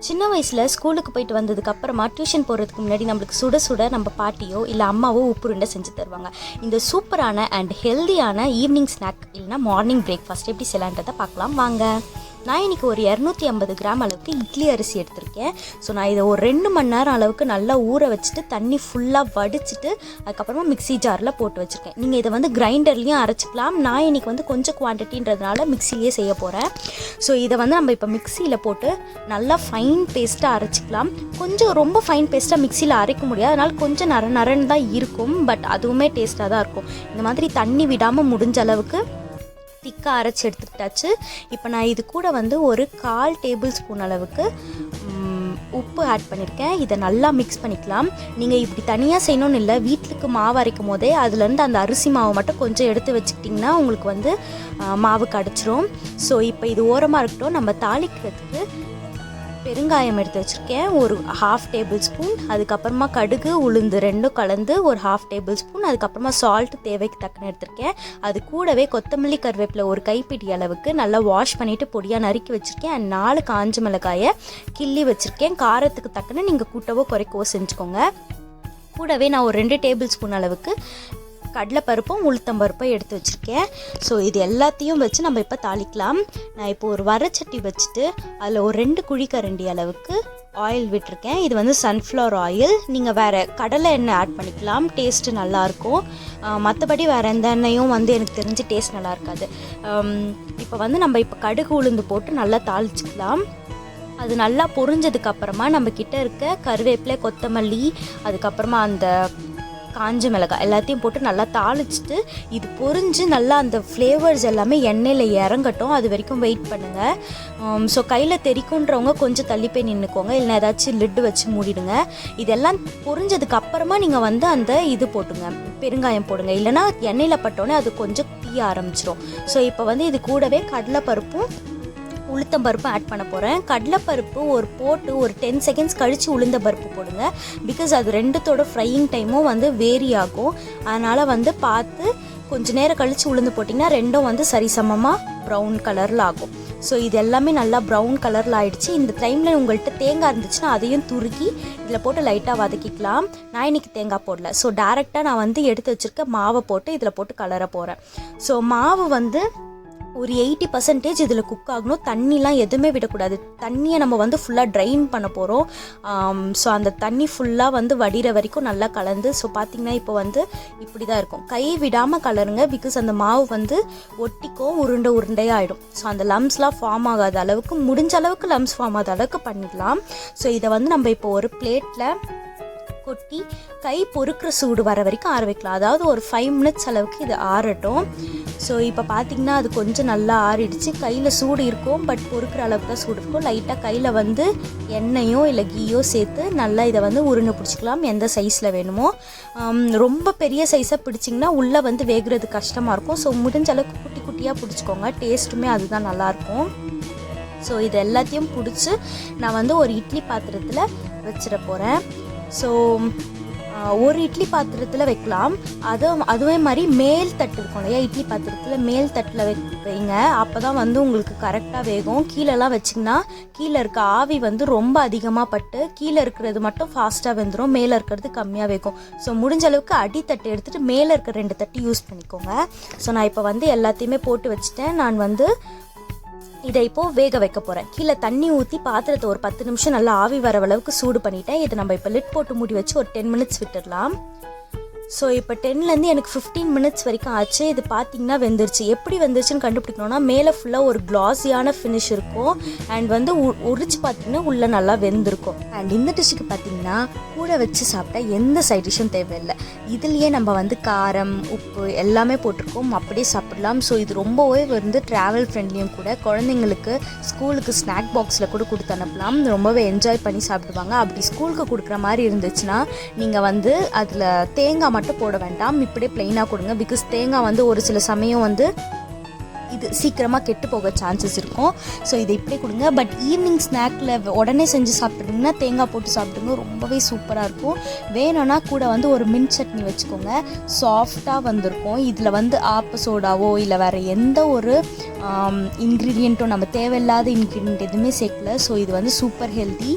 சின்ன வயசில் ஸ்கூலுக்கு போயிட்டு வந்ததுக்கப்புறமா டியூஷன் போகிறதுக்கு முன்னாடி நம்மளுக்கு சுட சுட நம்ம பாட்டியோ இல்லை அம்மாவோ உப்புருண்டை செஞ்சு தருவாங்க. இந்த சூப்பரான அண்ட் ஹெல்தியான ஈவினிங் ஸ்நாக் இல்லைனா மார்னிங் பிரேக்ஃபாஸ்ட் எப்படி செய்யலான்றதை பார்க்கலாம் வாங்க. நான் இன்றைக்கி ஒரு 250 கிராம் அளவுக்கு இட்லி அரிசி எடுத்திருக்கேன். ஸோ நான் இதை ஒரு 2 மணி நேரம் அளவுக்கு நல்லா ஊற வச்சுட்டு தண்ணி ஃபுல்லாக வடிச்சிட்டு அதுக்கப்புறமா மிக்ஸி ஜாரில் போட்டு வச்சுருக்கேன். நீங்கள் இதை வந்து கிரைண்டர்லேயும் அரைச்சிக்கலாம். நான் இன்றைக்கி வந்து கொஞ்சம் குவான்டிட்டின்றதுனால மிக்ஸிலேயே செய்ய போகிறேன். ஸோ இதை வந்து நம்ம இப்போ மிக்ஸியில் போட்டு நல்லா ஃபைன் பேஸ்ட்டாக அரைச்சிக்கலாம். கொஞ்சம் ரொம்ப ஃபைன் பேஸ்ட்டாக மிக்ஸியில் அரைக்க முடியாது, அதனால் கொஞ்சம் நரன்னு தான் இருக்கும். பட் அதுவுமே டேஸ்ட்டாக தான் இருக்கும். இந்த மாதிரி தண்ணி விடாமல் முடிஞ்ச அளவுக்கு திக்காக அரைச்சி எடுத்துக்கிட்டாச்சு. இப்போ நான் இது கூட வந்து ஒரு 1/4 டேபிள் ஸ்பூன் அளவுக்கு உப்பு ஆட் பண்ணியிருக்கேன். இதை நல்லா மிக்ஸ் பண்ணிக்கலாம். நீங்கள் இப்படி தனியாக செய்யணும்னு இல்லை, வீட்டுக்கு மாவு அரைக்கும் போதே அதுலேருந்து அந்த அரிசி மாவு மட்டும் கொஞ்சம் எடுத்து வச்சுக்கிட்டிங்கன்னா உங்களுக்கு வந்து மாவு கிடச்சிரும். ஸோ இப்போ இது ஓரமாக இருக்கட்டும். நம்ம தாளிக்கிறதுக்கு பெருங்காயம் எடுத்து வச்சுருக்கேன் ஒரு 1/2 டேபிள் ஸ்பூன். அதுக்கப்புறமா கடுகு உளுந்து ரெண்டும் கலந்து ஒரு 1/2 டேபிள் ஸ்பூன். அதுக்கப்புறமா சால்ட் தேவைக்கு தக்கன எடுத்திருக்கேன். அது கூடவே கொத்தமல்லி கருவேப்பிலை ஒரு கைப்பிடி அளவுக்கு நல்லா வாஷ் பண்ணிவிட்டு பொடியாக நறுக்கி வச்சுருக்கேன். அண்ட் 4 காஞ்ச மிளகாயை கிள்ளி வச்சுருக்கேன். காரத்துக்கு தக்கன நீங்கள் கூட்டவோ குறைக்கவோ செஞ்சுக்கோங்க. கூடவே நான் ஒரு 2 டேபிள் ஸ்பூன் அளவுக்கு கடலைப்பருப்பும் உளுத்தம்பருப்பும் எடுத்து வச்சுருக்கேன். ஸோ இது எல்லாத்தையும் வச்சு நம்ம இப்போ தாளிக்கலாம். நான் இப்போ ஒரு வரைச்சட்டி வச்சுட்டு அதில் ஒரு 2 குழிக்கரண்டி அளவுக்கு ஆயில் விட்டுருக்கேன். இது வந்து சன்ஃப்ளவர் ஆயில். நீங்கள் வேறு கடலை எண்ணெய் ஆட் பண்ணிக்கலாம், டேஸ்ட்டு நல்லாயிருக்கும். மற்றபடி வேறு எந்த எண்ணெயும் வந்து எனக்கு தெரிஞ்சு டேஸ்ட் நல்லா இருக்காது. இப்போ வந்து நம்ம இப்போ கடுகு உளுந்து போட்டு நல்லா தாளிச்சிக்கலாம். அது நல்லா பொரிஞ்சதுக்கப்புறமா நம்ம கிட்ட இருக்க கருவேப்பிலை கொத்தமல்லி அதுக்கப்புறமா அந்த காஞ்ச மிளகாய் எல்லாத்தையும் போட்டு நல்லா தாளிச்சிட்டு இது பொரிஞ்சு நல்லா அந்த ஃப்ளேவர்ஸ் எல்லாமே எண்ணெயில் இறங்கட்டும். அது வரைக்கும் வெயிட் பண்ணுங்கள். ஸோ கையில் தெரிக்குன்றவங்க கொஞ்சம் தள்ளி போய் நின்றுக்கோங்க, இல்லைனா ஏதாச்சும் லிட்டு வச்சு மூடிடுங்க. இதெல்லாம் பொரிஞ்சதுக்கு அப்புறமா நீங்கள் வந்து அந்த இது போட்டுங்க, பெருங்காயம் போடுங்க. இல்லைனா எண்ணெயில் பட்டோன்னே அது கொஞ்சம் தீய ஆரம்பிச்சிடும். ஸோ இப்போ வந்து இது கூடவே கடலைப்பருப்பும் உளுத்தம்பருப்பு ஆட் பண்ண போகிறேன். கடலைப்பருப்பு போட்டு ஒரு 10 செகண்ட்ஸ் கழித்து உளுந்த பருப்பு போடுங்க. பிகாஸ் அது ரெண்டுத்தோட ஃப்ரையிங் டைமும் வந்து வேரி ஆகும். அதனால் வந்து பார்த்து கொஞ்சம் நேரம் கழித்து உளுந்து போட்டிங்கன்னா ரெண்டும் வந்து சரிசமமாக ப்ரௌன் கலரில் ஆகும். ஸோ இது எல்லாமே நல்லா ப்ரௌன் கலரில் ஆகிடுச்சு. இந்த டைமில் உங்கள்கிட்ட தேங்காய் இருந்துச்சுன்னா அதையும் துருக்கி இதில் போட்டு லைட்டாக வதக்கிக்கலாம். நான் இன்றைக்கி தேங்காய் போடல. ஸோ டேரெக்டாக நான் வந்து எடுத்து வச்சுருக்க மாவை போட்டு இதில் போட்டு கலர போகிறேன். ஸோ மாவு வந்து ஒரு 80% இதில் குக் ஆகணும். தண்ணிலாம் எதுவுமே விடக்கூடாது. தண்ணியை நம்ம வந்து ஃபுல்லாக ட்ரைன் பண்ண போகிறோம். ஸோ அந்த தண்ணி ஃபுல்லாக வந்து வடிகிற வரைக்கும் நல்லா கலந்து. ஸோ பார்த்திங்கன்னா இப்போ வந்து இப்படி தான் இருக்கும். கை விடாமல் கலருங்க. பிகாஸ் அந்த மாவு வந்து ஒட்டிக்கும், உருண்டையாக ஆகிடும். ஸோ அந்த லம்ஸ்லாம் ஃபார்ம் ஆகாத அளவுக்கு, முடிஞ்ச அளவுக்கு லம்ஸ் ஃபார்ம் ஆகாத அளவுக்கு பண்ணிடலாம். ஸோ இதை வந்து நம்ம இப்போ ஒரு பிளேட்டில் கொட்டி கை பொறுக்கிற சூடு வர வரைக்கும் ஆற வைக்கலாம். அதாவது ஒரு 5 மினிட்ஸ் அளவுக்கு இது ஆறட்டும். ஸோ இப்போ பார்த்திங்கன்னா அது கொஞ்சம் நல்லா ஆறிடுச்சு. கையில் சூடு இருக்கும், பட் பொறுக்கிற அளவுக்கு தான் சூடு இருக்கும். லைட்டாக கையில் வந்து எண்ணெயோ இல்லை கீயோ சேர்த்து நல்லா இதை வந்து உருண்டை பிடிச்சிக்கலாம். எந்த சைஸில் வேணுமோ. ரொம்ப பெரிய சைஸாக பிடிச்சிங்கன்னா உள்ளே வந்து வேகிறது கஷ்டமாக இருக்கும். ஸோ முடிஞ்ச அளவுக்கு குட்டி குட்டியாக பிடிச்சிக்கோங்க. டேஸ்ட்டுமே அதுதான் நல்லாயிருக்கும். ஸோ இது எல்லாத்தையும் பிடிச்சி நான் வந்து ஒரு இட்லி பாத்திரத்தில் வச்சிட போகிறேன். ஸோ ஒரு இட்லி பாத்திரத்தில் வைக்கலாம். அதுவே மாதிரி மேல் தட்டு இருக்கும் இல்லையா, இட்லி பாத்திரத்தில் மேல் தட்டில் வைங்க. அப்போ தான் வந்து உங்களுக்கு கரெக்டாக வேகும். கீழெல்லாம் வச்சிங்கன்னா கீழே இருக்க ஆவி வந்து ரொம்ப அதிகமாக பட்டு கீழே இருக்கிறது மட்டும் ஃபாஸ்ட்டாக வெந்துடும், மேலே இருக்கிறது கம்மியாக வேகும். ஸோ முடிஞ்ச அளவுக்கு அடித்தட்டு எடுத்துகிட்டு மேலே இருக்க 2 தட்டு யூஸ் பண்ணிக்கோங்க. ஸோ நான் இப்போ வந்து எல்லாத்தையுமே போட்டு வச்சுட்டேன். நான் வந்து இதை இப்போது வேக வைக்க போகிறேன். கீழே தண்ணி ஊற்றி பாத்திரத்தை ஒரு 10 நிமிஷம் நல்லா ஆவி வர அளவுக்கு சூடு பண்ணிவிட்டேன். இதை நம்ம இப்போ லிட் போட்டு மூடி வச்சு ஒரு 10 மினிட்ஸ் விட்டுடலாம். ஸோ இப்போ 10லேருந்து எனக்கு 15 மினிட்ஸ் வரைக்கும் ஆச்சு. இது பார்த்திங்கன்னா வெந்துருச்சு. எப்படி வெந்துருச்சுன்னு கண்டுபிடிக்கணும்னா மேலே ஃபுல்லாக ஒரு கிளாஸியான ஃபினிஷ் இருக்கும். அண்ட் வந்து உரிச்சு பார்த்திங்கன்னா உள்ளே நல்லா வெந்திருக்கும். அண்ட் இந்த டிஷ்ஷுக்கு பார்த்திங்கன்னா கூட வச்சு சாப்பிட்டா எந்த சைட் டிஷ்ஷும் தேவையில்லை. இதுலேயே நம்ம வந்து காரம் உப்பு எல்லாமே போட்டிருக்கோம், அப்படியே சாப்பிடலாம். ஸோ இது ரொம்பவே வந்து ட்ராவல் ஃப்ரெண்ட்லியும் கூட. குழந்தைங்களுக்கு ஸ்கூலுக்கு ஸ்நாக் பாக்ஸில் கூட கொடுத்து அனுப்பலாம். ரொம்பவே என்ஜாய் பண்ணி சாப்பிடுவாங்க. அப்படி ஸ்கூலுக்கு கொடுக்குற மாதிரி இருந்துச்சுன்னா நீங்கள் வந்து அதில் தேங்காய் மட்டும் போட வேண்டாம், இப்படியே ப்ளைனாக கொடுங்க. பிகாஸ் தேங்காய் வந்து ஒரு சில சமயம் வந்து இது சீக்கிரமாக கெட்டு போக சான்சஸ் இருக்கும். ஸோ இதை இப்படி கொடுங்க. பட் ஈவினிங் ஸ்நாக்கில் உடனே செஞ்சு சாப்பிட்றீங்கன்னா தேங்காய் போட்டு சாப்பிடுங்க, ரொம்பவே சூப்பராக இருக்கும். வேணும்னா கூட வந்து ஒரு மின்ட் சட்னி வச்சுக்கோங்க, சாஃப்டாக வந்திருக்கும். இதில் வந்து ஆப்ப சோடாவோ இல்லை வேறு எந்த ஒரு இன்க்ரீடியண்ட்டும் நம்ம தேவையில்லாத இன்க்ரீடியண்ட் எதுவுமே சேர்க்கல. ஸோ இது வந்து சூப்பர் ஹெல்தி,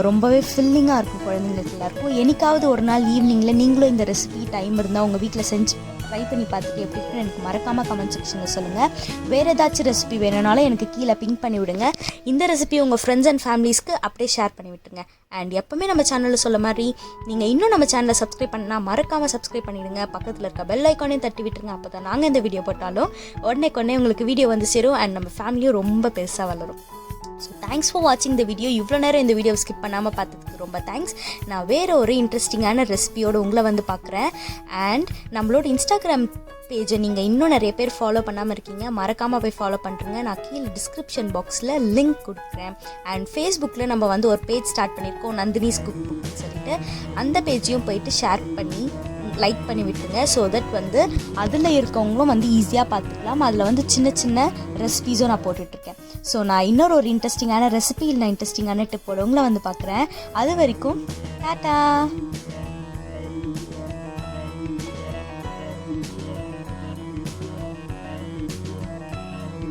ரொம்பவே ஃபில்லிங்காக இருக்கும் குழந்தைங்களுக்கு எல்லாருக்கும். என்னைக்காவது ஒரு நாள் ஈவினிங்கில் நீங்களும் இந்த ரெசிபி டைம் இருந்தால் உங்கள் வீட்டில் செஞ்சு ட்ரை பண்ணி பார்த்துட்டு எப்படி இருக்குன்னு எனக்கு மறக்காமல் கமெண்ட் செக்ஷனில் சொல்லுங்கள். வேறு ஏதாச்சும் ரெசிபி வேணும்னாலும் எனக்கு கீழே பிங்க் பண்ணி விடுங்க. இந்த ரெசிபி உங்கள் ஃப்ரெண்ட்ஸ் அண்ட் ஃபேமிலிஸ்க்கு அப்படியே ஷேர் பண்ணி விட்டுருங்க. அண்ட் எப்போவுமே நம்ம சேனலில் சொல்ல மாதிரி நீங்கள் இன்னும் நம்ம சேனலை சப்ஸ்கிரைப் பண்ணால் மறக்காமல் சப்ஸ்கிரைப் பண்ணிவிடுங்க. பக்கத்தில் இருக்க பெல் ஐக்கானையும் தட்டி விட்டுருங்க. அப்போ தான் நாங்கள் இந்த வீடியோ போட்டாலும் உடனே உங்களுக்கு வீடியோ வந்து சேரும் அண்ட் நம்ம ஃபேமிலியும் ரொம்ப பெருசாக வளரும். ஸோ தேங்க்ஸ் ஃபார் வாட்சிங் இந்த வீடியோ. இவ்வளோ நேரம் இந்த வீடியோ ஸ்கிப் பண்ணாமல் பார்த்ததுக்கு ரொம்ப தேங்க்ஸ். நான் வேறு ஒரு இன்ட்ரெஸ்டிங்கான ரெசிபியோடு உங்களை வந்து பார்க்குறேன். அண்ட் நம்மளோட இன்ஸ்டாகிராம் பேஜை நீங்கள் இன்னும் நிறைய பேர் ஃபாலோ பண்ணாமல் இருக்கீங்க, மறக்காமல் போய் ஃபாலோ பண்ணுறேங்க. நான் கீழே டிஸ்கிரிப்ஷன் பாக்ஸில் லிங்க் கொடுக்குறேன். அண்ட் ஃபேஸ்புக்கில் நம்ம வந்து ஒரு பேஜ் ஸ்டார்ட் பண்ணியிருக்கோம், நந்தினிஸ் குக் புக்னு சொல்லிட்டு. அந்த பேஜையும் போயிட்டு ஷேர் பண்ணி லைக் பண்ணி விட்டுருங்க. ஸோ தட் வந்து அதில் இருக்கவங்களும் வந்து ஈஸியாக பார்த்துக்கலாம். அதில் வந்து சின்ன சின்ன ரெசிபீஸும் நான் போட்டுட்ருக்கேன். ஸோ நான் இன்னொரு இன்ட்ரெஸ்டிங்கான ரெசிபி இல்லை இன்ட்ரெஸ்டிங்கான டிப்போட உங்களை வந்து பார்க்குறேன். அது வரைக்கும் டாட்டா.